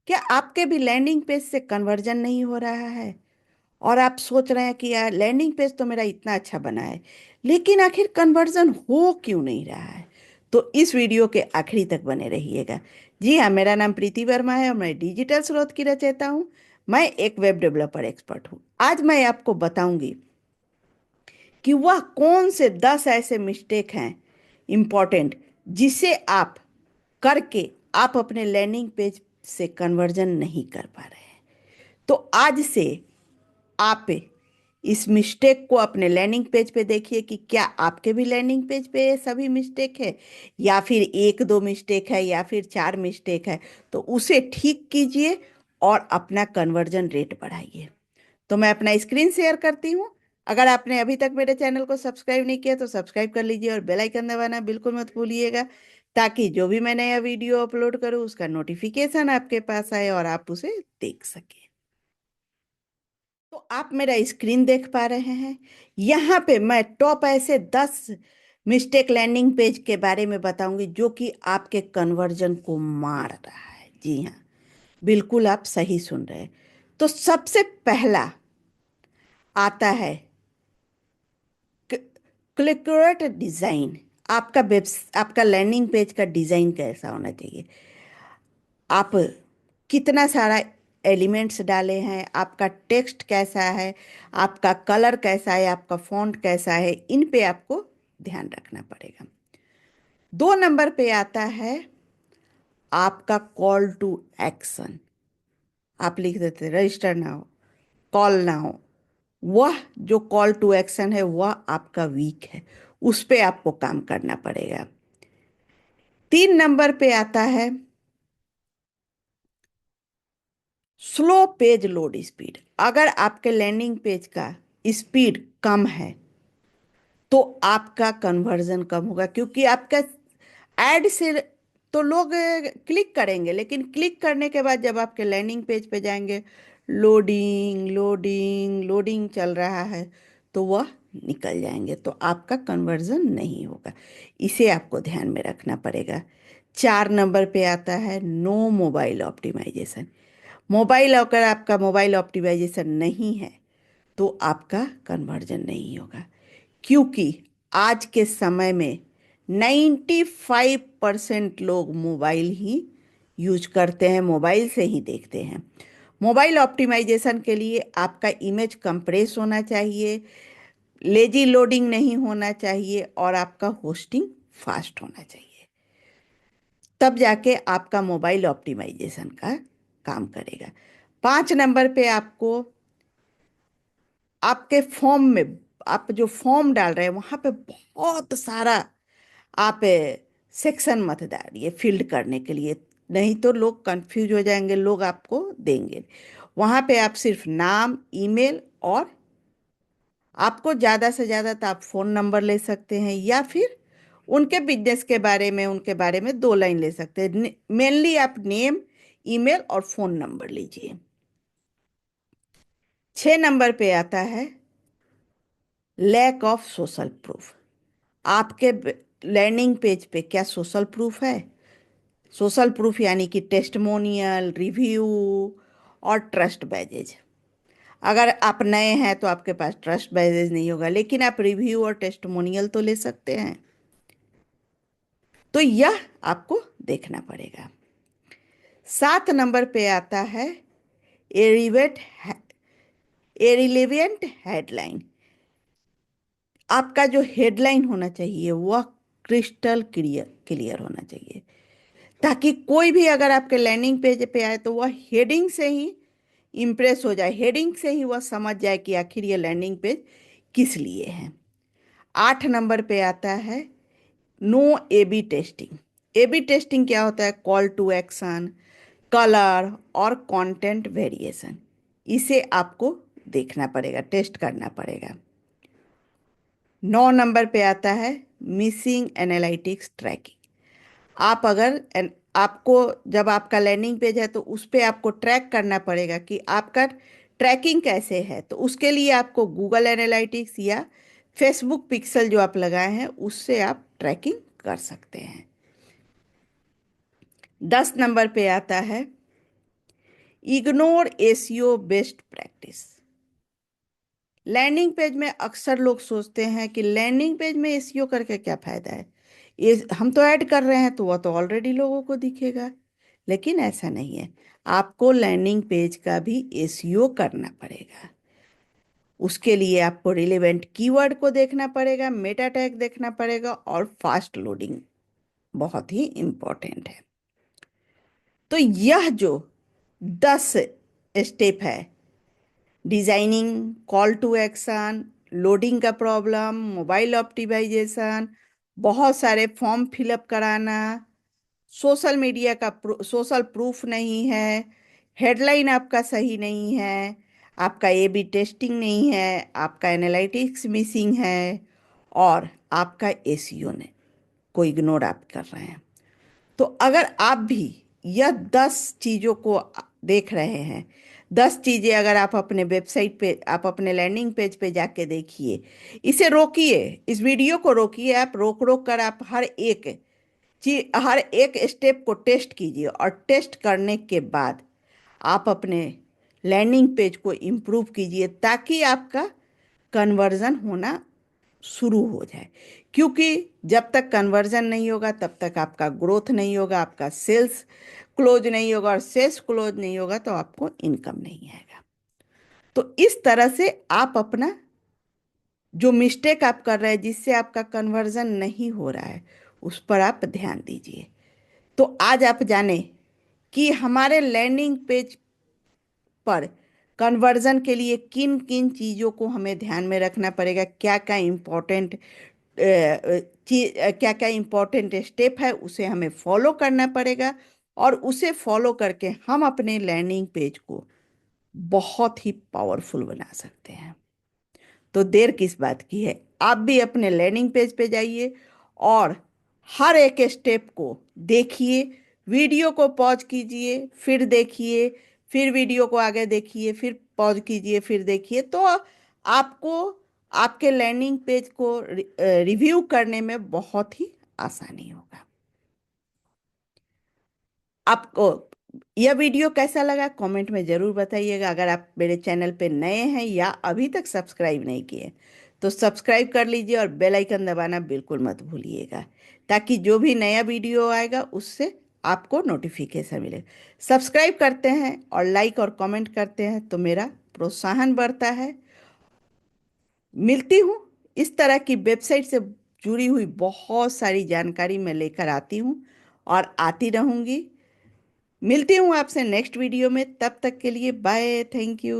क्या आपके भी लैंडिंग पेज से कन्वर्जन नहीं हो रहा है और आप सोच रहे हैं कि यार लैंडिंग पेज तो मेरा इतना अच्छा बना है, लेकिन आखिर कन्वर्जन हो क्यों नहीं रहा है? तो इस वीडियो के आखिरी तक बने रहिएगा। जी हाँ, मेरा नाम प्रीति वर्मा है और मैं डिजिटल स्रोत की रचयिता हूँ। मैं एक वेब डेवलपर एक्सपर्ट हूँ। आज मैं आपको बताऊंगी कि वह कौन से 10 ऐसे मिस्टेक हैं इम्पॉर्टेंट, जिसे आप करके आप अपने लैंडिंग पेज से कन्वर्जन नहीं कर पा रहे हैं। तो आज से आप इस मिस्टेक को अपने लैंडिंग पेज पे देखिए कि क्या आपके भी लैंडिंग पेज पे ये सभी मिस्टेक है, या फिर एक दो मिस्टेक है, या फिर चार मिस्टेक है। तो उसे ठीक कीजिए और अपना कन्वर्जन रेट बढ़ाइए। तो मैं अपना स्क्रीन शेयर करती हूँ। अगर आपने अभी तक मेरे चैनल को सब्सक्राइब नहीं किया तो सब्सक्राइब कर लीजिए और बेल आइकन दबाना बिल्कुल मत भूलिएगा, ताकि जो भी मैं नया वीडियो अपलोड करूँ उसका नोटिफिकेशन आपके पास आए और आप उसे देख सकें। तो आप मेरा स्क्रीन देख पा रहे हैं। यहाँ पे मैं टॉप ऐसे 10 मिस्टेक लैंडिंग पेज के बारे में बताऊंगी जो कि आपके कन्वर्जन को मार रहा है। जी हाँ, बिल्कुल आप सही सुन रहे हैं। तो सबसे पहला आता है क्लिकरेट डिजाइन। आपका लैंडिंग पेज का डिजाइन कैसा होना चाहिए? आप कितना सारा एलिमेंट्स डाले हैं, आपका टेक्स्ट कैसा है, आपका कलर कैसा है, आपका फॉन्ट कैसा है, इन पे आपको ध्यान रखना पड़ेगा। 2 नंबर पे आता है आपका कॉल टू एक्शन। आप लिख देते रजिस्टर ना हो, कॉल ना हो। वह जो कॉल टू एक्शन है वह आपका वीक है, उस पे आपको काम करना पड़ेगा। 3 नंबर पे आता है स्लो पेज लोड स्पीड। अगर आपके लैंडिंग पेज का स्पीड कम है तो आपका कन्वर्जन कम होगा, क्योंकि आपका ऐड से तो लोग क्लिक करेंगे, लेकिन क्लिक करने के बाद जब आपके लैंडिंग पेज पे जाएंगे, लोडिंग लोडिंग लोडिंग चल रहा है, तो वह निकल जाएंगे, तो आपका कन्वर्जन नहीं होगा। इसे आपको ध्यान में रखना पड़ेगा। 4 नंबर पे आता है नो मोबाइल ऑप्टिमाइजेशन। मोबाइल, अगर आपका मोबाइल ऑप्टिमाइजेशन नहीं है तो आपका कन्वर्जन नहीं होगा, क्योंकि आज के समय में 95% लोग मोबाइल ही यूज करते हैं, मोबाइल से ही देखते हैं। मोबाइल ऑप्टिमाइजेशन के लिए आपका इमेज कंप्रेस होना चाहिए, लेजी लोडिंग नहीं होना चाहिए और आपका होस्टिंग फास्ट होना चाहिए। तब जाके आपका मोबाइल ऑप्टिमाइजेशन का काम करेगा। 5 नंबर पे आपको आपके फॉर्म में, आप जो फॉर्म डाल रहे हैं वहां पे बहुत सारा आप सेक्शन मत डालिए फील्ड करने के लिए, नहीं तो लोग कंफ्यूज हो जाएंगे, लोग आपको देंगे। वहां पे आप सिर्फ नाम, ईमेल और आपको ज़्यादा से ज़्यादा तो आप फ़ोन नंबर ले सकते हैं, या फिर उनके बिजनेस के बारे में, उनके बारे में 2 लाइन ले सकते हैं। मेनली आप नेम, ईमेल और फ़ोन नंबर लीजिए। 6 नंबर पे आता है लैक ऑफ सोशल प्रूफ। आपके लैंडिंग पेज पे क्या सोशल प्रूफ है? सोशल प्रूफ यानी कि टेस्टमोनियल, रिव्यू और ट्रस्ट बैजेज। अगर आप नए हैं तो आपके पास ट्रस्ट बैजेज नहीं होगा, लेकिन आप रिव्यू और टेस्टमोनियल तो ले सकते हैं। तो यह आपको देखना पड़ेगा। 7 नंबर पे आता है एरिवेट एरिलेवेंट हेडलाइन। आपका जो हेडलाइन होना चाहिए वह क्रिस्टल क्लियर क्लियर होना चाहिए, ताकि कोई भी अगर आपके लैंडिंग पेज पे आए तो वह हेडिंग से ही इंप्रेस हो जाए, हेडिंग से ही वह समझ जाए कि आखिर ये लैंडिंग पेज किस लिए है। 8 नंबर पे आता है no AB testing. AB testing क्या होता है? कॉल टू एक्शन, कलर और कंटेंट वेरिएशन। इसे आपको देखना पड़ेगा, टेस्ट करना पड़ेगा। 9 नंबर पे आता है मिसिंग एनालिटिक्स ट्रैकिंग। आप अगर आपको जब आपका लैंडिंग पेज है तो उस पे आपको ट्रैक करना पड़ेगा कि आपका ट्रैकिंग कैसे है, तो उसके लिए आपको गूगल एनालिटिक्स या फेसबुक पिक्सल जो आप लगाए हैं उससे आप ट्रैकिंग कर सकते हैं। 10 नंबर पे आता है ignore SEO best practice. Landing page में अक्सर लोग सोचते हैं कि लैंडिंग पेज में एसईओ करके क्या फायदा है, ये हम तो ऐड कर रहे हैं तो वह तो ऑलरेडी लोगों को दिखेगा। लेकिन ऐसा नहीं है, आपको लैंडिंग पेज का भी एसईओ करना पड़ेगा। उसके लिए आपको रिलेवेंट कीवर्ड को देखना पड़ेगा, मेटा टैग देखना पड़ेगा, और फास्ट लोडिंग बहुत ही इंपॉर्टेंट है। तो यह जो 10 स्टेप है, designing, call to action, loading का प्रॉब्लम, मोबाइल ऑप्टिमाइजेशन, बहुत सारे फॉर्म फिलअप कराना, सोशल मीडिया का सोशल प्रूफ नहीं है, हेडलाइन आपका सही नहीं है, आपका ए बी टेस्टिंग नहीं है, आपका एनालिटिक्स मिसिंग है, और आपका एसईओ ने को इग्नोर आप कर रहे हैं। तो अगर आप भी यह 10 चीज़ों को देख रहे हैं, 10 चीज़ें अगर आप अपने वेबसाइट पे, आप अपने लैंडिंग पेज पे जाके देखिए, इसे रोकिए, इस वीडियो को रोकिए, आप रोक रोक कर आप हर एक स्टेप को टेस्ट कीजिए, और टेस्ट करने के बाद आप अपने लैंडिंग पेज को इम्प्रूव कीजिए, ताकि आपका कन्वर्जन होना शुरू हो जाए। क्योंकि जब तक कन्वर्जन नहीं होगा तब तक आपका ग्रोथ नहीं होगा, आपका सेल्स क्लोज नहीं होगा, और सेल्स क्लोज नहीं होगा तो आपको इनकम नहीं आएगा। तो इस तरह से आप अपना जो मिस्टेक आप कर रहे हैं, जिससे आपका कन्वर्जन नहीं हो रहा है, उस पर आप ध्यान दीजिए। तो आज आप जाने कि हमारे लैंडिंग पेज पर कन्वर्जन के लिए किन किन चीज़ों को हमें ध्यान में रखना पड़ेगा, क्या क्या इम्पोर्टेंट क्या क्या इम्पोर्टेंट स्टेप है उसे हमें फॉलो करना पड़ेगा, और उसे फॉलो करके हम अपने लैंडिंग पेज को बहुत ही पावरफुल बना सकते हैं। तो देर किस बात की है, आप भी अपने लैंडिंग पेज पे जाइए और हर एक स्टेप को देखिए, वीडियो को पॉज कीजिए, फिर देखिए, फिर वीडियो को आगे देखिए, फिर पॉज कीजिए, फिर देखिए। तो आपको आपके लैंडिंग पेज को रिव्यू करने में बहुत ही आसानी होगा। आपको यह वीडियो कैसा लगा कमेंट में ज़रूर बताइएगा। अगर आप मेरे चैनल पे नए हैं या अभी तक सब्सक्राइब नहीं किए तो सब्सक्राइब कर लीजिए, और बेल आइकन दबाना बिल्कुल मत भूलिएगा, ताकि जो भी नया वीडियो आएगा उससे आपको नोटिफिकेशन मिले। सब्सक्राइब करते हैं और लाइक और कमेंट करते हैं तो मेरा प्रोत्साहन बढ़ता है। मिलती हूँ, इस तरह की वेबसाइट से जुड़ी हुई बहुत सारी जानकारी मैं लेकर आती हूँ और आती रहूँगी। मिलती हूँ आपसे नेक्स्ट वीडियो में, तब तक के लिए बाय, थैंक यू।